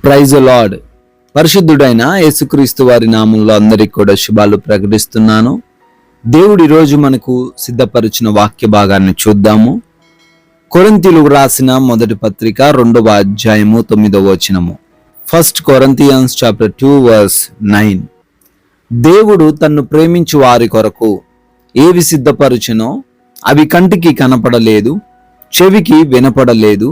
Praise the lord. పరిశుద్ధుడైన యేసుక్రీస్తు వారి నామంలో అందరికి కూడా శుభాలు ప్రకటిస్తున్నాను. దేవుడు ఈరోజు మనకు సిద్ధపరిచిన వాక్య భాగాన్ని చూద్దాము. కొరింథీయులకు రాసిన మొదటి పత్రిక 2వ అధ్యాయము 9వ వచనము. 1 Corinthians chapter 2 verse 9. దేవుడు తన్ను ప్రేమించు వారి కొరకు ఏవి సిద్ధపరచునో అవి కంటికి కనపడలేదు, చెవికి వినపడలేదు,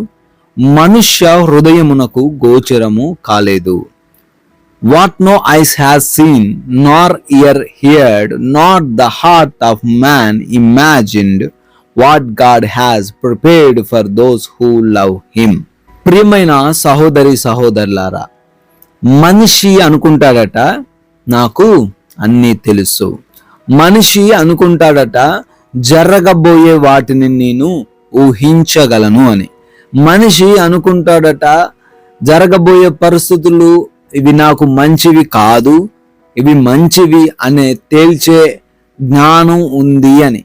మనుష్య హృదయమునకు గోచరము కాలేదు. What no eyes has seen, nor ear heard, nor the heart of man imagined, what God has prepared for those who love him. ప్రియమైన సహోదరి సహోదరులారా, మనిషి అనుకుంటాడట నాకు అన్నీ తెలుసు. మనిషి అనుకుంటాడట జరగబోయే వాటిని నేను ఊహించగలను అని. మనిషి అనుకుంటాడట జరగబోయే పరిస్థితులు ఇవి నాకు మంచివి కాదు, ఇవి మంచివి అనే తేల్చే జ్ఞానం ఉంది అని.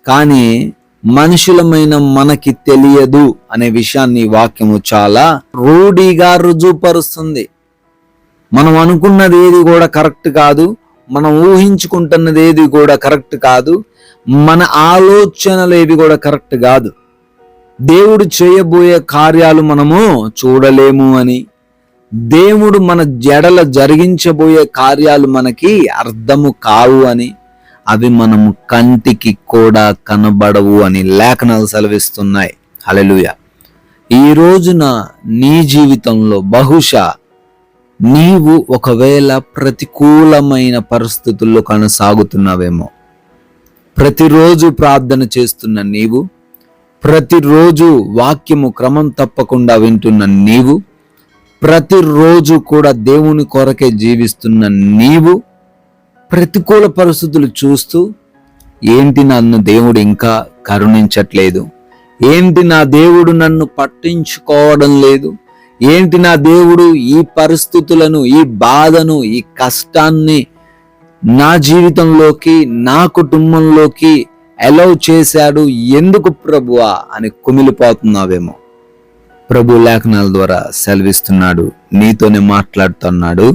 కానీ మనుషులమైన మనకి తెలియదు అనే విషయాన్ని వాక్యము చాలా రూఢిగా రుజువుపరుస్తుంది. మనం అనుకున్నది ఏది కూడా కరెక్ట్ కాదు, మనం ఊహించుకుంటున్నది ఏది కూడా కరెక్ట్ కాదు, మన ఆలోచనలు ఏవి కూడా కరెక్ట్ కాదు. దేవుడు చేయబోయే కార్యాలు మనము చూడలేము అని, దేవుడు మన జడల జరిగించబోయే కార్యాలు మనకి అర్థము కావు అని, అవి మనము కంటికి కూడా కనబడవు అని లేఖనాలు సెలవిస్తున్నాయి. హల్లెలూయా. ఈ రోజున నీ జీవితంలో బహుశా నీవు ఒకవేళ ప్రతికూలమైన పరిస్థితుల్లో కొనసాగుతున్నావేమో. ప్రతిరోజు ప్రార్థన చేస్తున్న నీవు, ప్రతిరోజు వాక్యము క్రమం తప్పకుండా వింటున్న నీవు, ప్రతిరోజు కూడా దేవుని కొరకే జీవిస్తున్న నీవు ప్రతికూల పరిస్థితులు చూస్తూ ఏంటి నన్ను దేవుడు ఇంకా కరుణించట్లేదు, ఏంటి నా దేవుడు నన్ను పట్టించుకోవడం లేదు, ఏంటి నా దేవుడు ఈ పరిస్థితులను, ఈ బాధను, ఈ కష్టాన్ని నా జీవితంలోకి, నా కుటుంబంలోకి అలౌ చేశాడు, ఎందుకు ప్రభువా అని కుమిలిపోతున్నావేమో. ప్రభు లేఖనాల ద్వారా సెలవిస్తున్నాడు, నీతోనే మాట్లాడుతున్నాడు.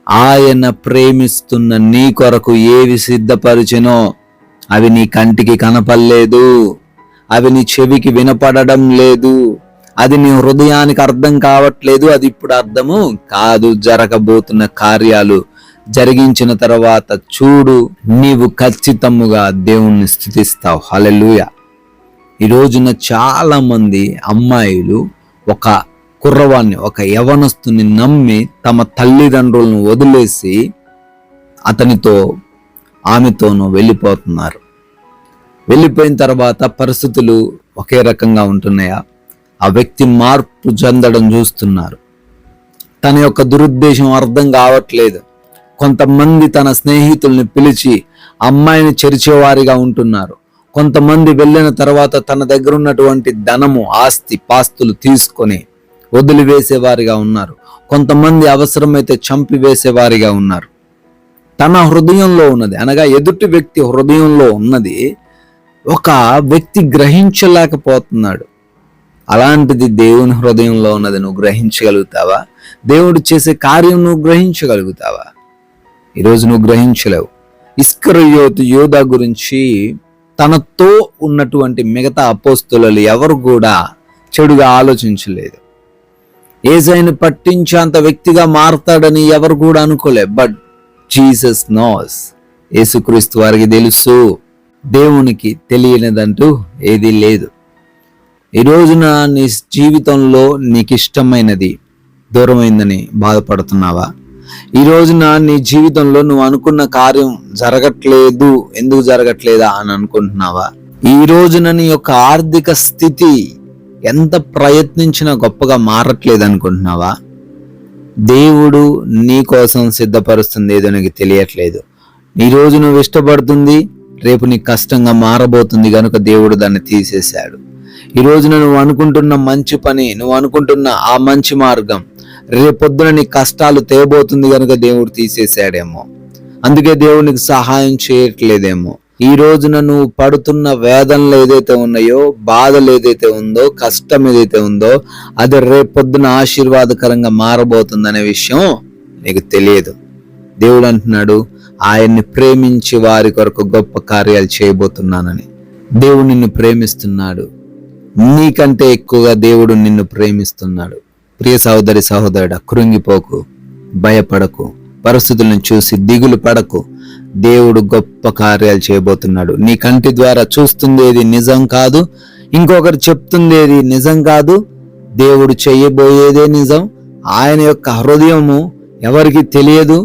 ఆయన ప్రేమిస్తున్న నీ కొరకు ఏవి సిద్ధపరిచినో అవి నీ కంటికి కనపడలేదు, అవి నీ చెవికి వినపడడం లేదు, అది నీ హృదయానికి అర్థం కావట్లేదు, అది ఇప్పుడు అర్థము కాదు. జరగబోతున్న కార్యాలు జరిగించిన తర్వాత చూడు, నీవు ఖచ్చితముగా దేవుణ్ణి స్తుతిస్తావు. హల్లెలూయా. ఈ రోజున చాలా మంది అమ్మాయిలు ఒక కుర్రవాన్ని, ఒక యవనస్తుని నమ్మి తమ తల్లిదండ్రులను వదిలేసి అతనితో ఆమెతోనూ వెళ్ళిపోతున్నారు. వెళ్ళిపోయిన తర్వాత పరిస్థితులు ఒకే రకంగా ఉంటున్నాయా? ఆ వ్యక్తి మార్పు చెందడం చూస్తున్నారు. తన యొక్క దురుద్దేశం అర్థం కావట్లేదు. కొంతమంది తన స్నేహితుల్ని పిలిచి అమ్మాయిని చెరిచేవారిగా ఉంటున్నారు. కొంతమంది వెళ్ళిన తర్వాత తన దగ్గర ఉన్నటువంటి ధనము, ఆస్తి పాస్తులు తీసుకొని వదిలివేసేవారిగా ఉన్నారు. కొంతమంది అవసరమైతే చంపివేసేవారిగా ఉన్నారు. తన హృదయంలో ఉన్నది, అనగా ఎదుటి వ్యక్తి హృదయంలో ఉన్నది ఒక వ్యక్తి గ్రహించలేకపోతున్నాడు. అలాంటిది దేవుని హృదయంలో ఉన్నది నువ్వు గ్రహించగలుగుతావా? దేవుడు చేసే కార్యం నువ్వు గ్రహించగలుగుతావా? ఈరోజు నువ్వు గ్రహించలేవు. ఇస్కరియోతు యోధా గురించి తనతో ఉన్నటువంటి మిగతా అపోస్తలులు ఎవరు కూడా చెడుగా ఆలోచించలేదు. యేసయ్యను పట్టించేంత వ్యక్తిగా మారతాడని ఎవరు కూడా అనుకోలే. But Jesus nose. యేసుక్రీస్తు వారికి తెలుసు, దేవునికి తెలియనిదంటూ ఏదీ లేదు. ఈ రోజున నీ జీవితంలో నీకు ఇష్టమైనది దూరమైందని బాధపడుతున్నావా? ఈ రోజున నీ జీవితంలో నువ్వు అనుకున్న కార్యం జరగట్లేదు, ఎందుకు జరగట్లేదా అని అనుకుంటున్నావా? ఈ రోజున నీ యొక్క ఆర్థిక స్థితి ఎంత ప్రయత్నించినా గొప్పగా మారట్లేదు అనుకుంటున్నావా? దేవుడు నీ కోసం సిద్ధపరుస్తుంది ఏదో నీకు తెలియట్లేదు. ఈ రోజు నువ్వు ఇష్టపడుతుంది రేపు నీకు కష్టంగా మారబోతుంది కనుక దేవుడు దాన్ని తీసేశాడు. ఈ రోజున నువ్వు అనుకుంటున్న మంచి పని, నువ్వు అనుకుంటున్న ఆ మంచి మార్గం రేపొద్దున నీ కష్టాలు తేబోతుంది కనుక దేవుడు తీసేశాడేమో. అందుకే దేవునికి సహాయం చేయట్లేదేమో. ఈ రోజున నువ్వు పడుతున్న వేదనలు ఏదైతే ఉన్నాయో, బాధలు ఏదైతే ఉందో, కష్టం ఏదైతే ఉందో, అది రేపొద్దున ఆశీర్వాదకరంగా మారబోతుందనే విషయం నీకు తెలియదు. దేవుడు అంటున్నాడు, ఆయన్ని ప్రేమించి వారి కొరకు గొప్ప కార్యాలు చేయబోతున్నానని. దేవుడు నిన్ను ప్రేమిస్తున్నాడు. నీకంటే ఎక్కువగా దేవుడు నిన్ను ప్రేమిస్తున్నాడు. ప్రియ సహోదరి సహోదరుడా, కృంగిపోకు, భయపడకు, పరిస్థితులను చూసి దిగులు పడకు. దేవుడు గొప్ప కార్యాలు చేయబోతున్నాడు. నీ కంటి ద్వారా చూస్తుందేది నిజం కాదు, ఇంకొకరు చెప్తుందేది నిజం కాదు. దేవుడు చేయబోయేదే నిజం. ఆయన యొక్క హృదయము ఎవరికి తెలియదు.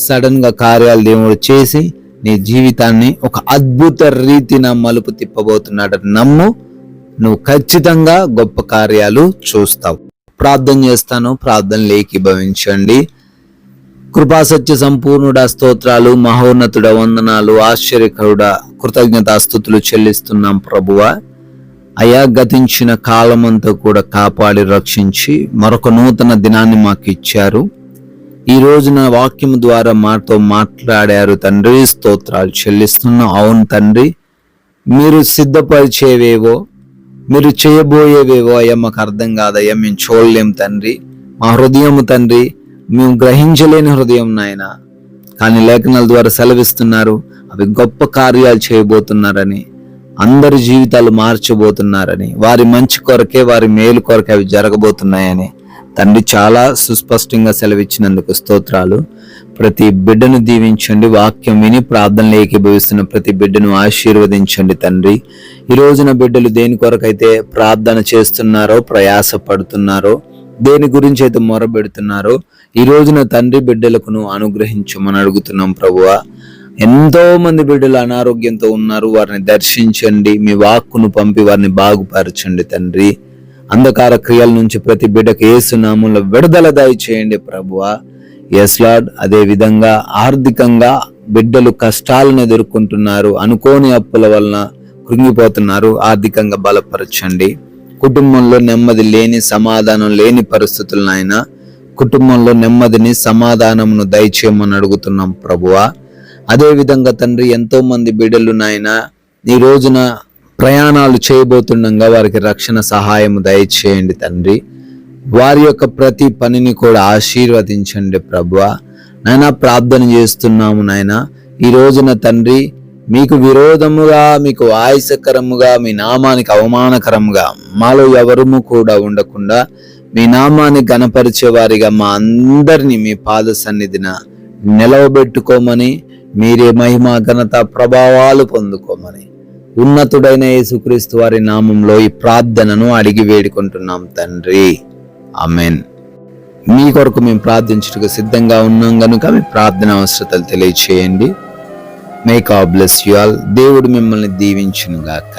సడన్ గా కార్యాలు దేవుడు చేసి నీ జీవితాన్ని ఒక అద్భుత రీతిన మలుపు తిప్పబోతున్నాడు. నమ్ము, నువ్వు ఖచ్చితంగా గొప్ప కార్యాలు చూస్తావు. ప్రార్థన చేస్తాను, ప్రార్థనలు ఏకీభవించండి. కృపాసత్య సంపూర్ణుడా, స్తోత్రాలు, మహోన్నతుడ, వందనాలు, ఆశ్చర్యకరుడా, కృతజ్ఞతాస్తుతులు చెల్లిస్తున్నాం ప్రభువా. అయా, గతించిన కాలమంతా కూడా కాపాడి రక్షించి మరొక నూతన దినాన్ని మాకు ఇచ్చారు. ఈ రోజున వాక్యం ద్వారా మాతో మాట్లాడారు తండ్రి, స్తోత్రాలు చెల్లిస్తున్నాం. అవును తండ్రి, మీరు సిద్ధపరిచేవేవో, మీరు చేయబోయేవేవో అయ్యా మాకు అర్థం కాదయ్యా, మేము చూడలేం తండ్రి. మా హృదయం తండ్రి, మేము గ్రహించలేని హృదయం నాయన. కానీ లేఖనాల ద్వారా సెలవిస్తున్నారు, అవి గొప్ప కార్యాలు చేయబోతున్నారని, అందరి జీవితాలు మార్చబోతున్నారని, వారి మంచి కొరకే, వారి మేలు కొరకే అవి జరగబోతున్నాయని తండ్రి చాలా సుస్పష్టంగా సెలవిచ్చినందుకు స్తోత్రాలు. ప్రతి బిడ్డను దీవించండి. వాక్యం విని ప్రార్థనలు ఏకీభవిస్తున్న ప్రతి బిడ్డను ఆశీర్వదించండి తండ్రి. ఈ రోజున బిడ్డలు దేని కొరకైతే ప్రార్థన చేస్తున్నారో, ప్రయాస పడుతున్నారో, దేని గురించి అయితే మొరబెడుతున్నారో, ఈ రోజున తండ్రి బిడ్డలకు అనుగ్రహించమని అడుగుతున్నాం ప్రభువా. ఎంతో మంది బిడ్డలు అనారోగ్యంతో ఉన్నారు, వారిని దర్శించండి. మీ వాక్కును పంపి వారిని బాగుపరచండి తండ్రి. అంధకార క్రియల నుంచి ప్రతి బిడ్డకు యేసు నామములో విడుదల దయచేయండి ప్రభువా. Yes lord. అదే విధంగా ఆర్థికంగా బిడ్డలు కష్టాలను ఎదుర్కొంటున్నారు, అనుకోని అప్పుల వలన కృంగిపోతున్నారు. ఆర్థికంగా బలపరచండి. కుటుంబంలో నెమ్మది లేని, సమాధానం లేని పరిస్థితులను ఆయన కుటుంబంలో నెమ్మదిని, సమాధానమును దయచేయమని అడుగుతున్నాం ప్రభువా. అదే విధంగా తండ్రి, ఎంతో మంది బిడ్డలు నాయన ఈ రోజున ప్రయాణాలు చేయబోతుండగా వారికి రక్షణ సహాయము దయచేయండి తండ్రి. వారి యొక్క ప్రతి పనిని కూడా ఆశీర్వదించండి ప్రభువా. నాయన ప్రార్థన చేస్తున్నాము నాయన, ఈ రోజున తండ్రి మీకు విరోధముగా, మీకు ఆయాసకరముగా, మీ నామానికి అవమానకరముగా మాలో ఎవరము కూడా ఉండకుండా మీ నామాన్ని గణపరిచే వారిగా మా అందరినీ మీ పాద సన్నిధిన నిలవబెట్టుకోమని, మీరే మహిమ, ఘనత, ప్రభావాలు పొందుకోమని ఉన్నతుడైన యేసుక్రీస్తు వారి నామంలో ఈ ప్రార్థనను అడిగి వేడుకుంటున్నాం తండ్రి. ఆమెన్. మీ కొరకు మేము ప్రార్థించుటకు సిద్ధంగా ఉన్నాం గనుక మీ ప్రార్థన అవసరతలు తెలియచేయండి. May God bless you all. దేవుడు మిమ్మల్ని దీవించును గాక.